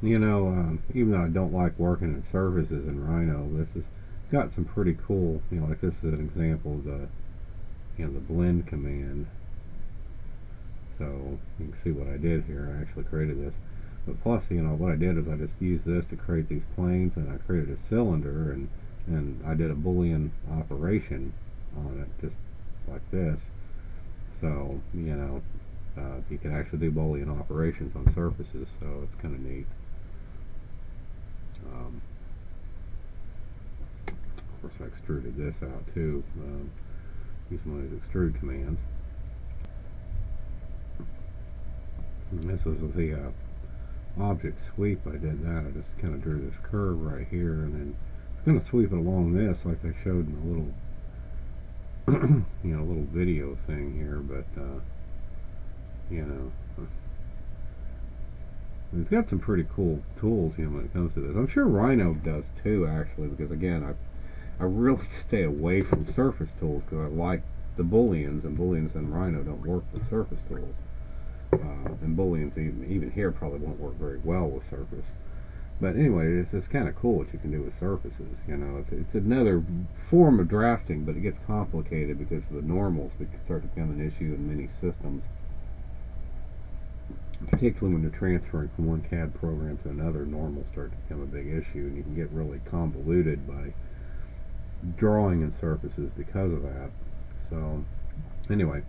Even though I don't like working in surfaces in Rhino, this has got some pretty cool, like this is an example of the blend command. So you can see what I did here. I actually created this. But plus, what I did is I just used this to create these planes, and I created a cylinder, and I did a Boolean operation on it, just like this. So, you can actually do Boolean operations on surfaces, so it's kind of neat. Of course, I extruded this out too, using one of these extrude commands. And this was with the object sweep. I did that. I just kind of drew this curve right here, and then I'm going to sweep it along this, like I showed in a little, little video thing here. But it's got some pretty cool tools, when it comes to this. I'm sure Rhino does too, actually, because again, I really stay away from surface tools because I like the Booleans, and Booleans in Rhino don't work with surface tools. And Booleans even here probably won't work very well with surface. But anyway, it's kind of cool what you can do with surfaces. It's another form of drafting, but it gets complicated because the normals start to become an issue in many systems, particularly when you're transferring from one CAD program to another. Normals start to become a big issue, and you can get really convoluted by drawing in surfaces because of that. So anyway,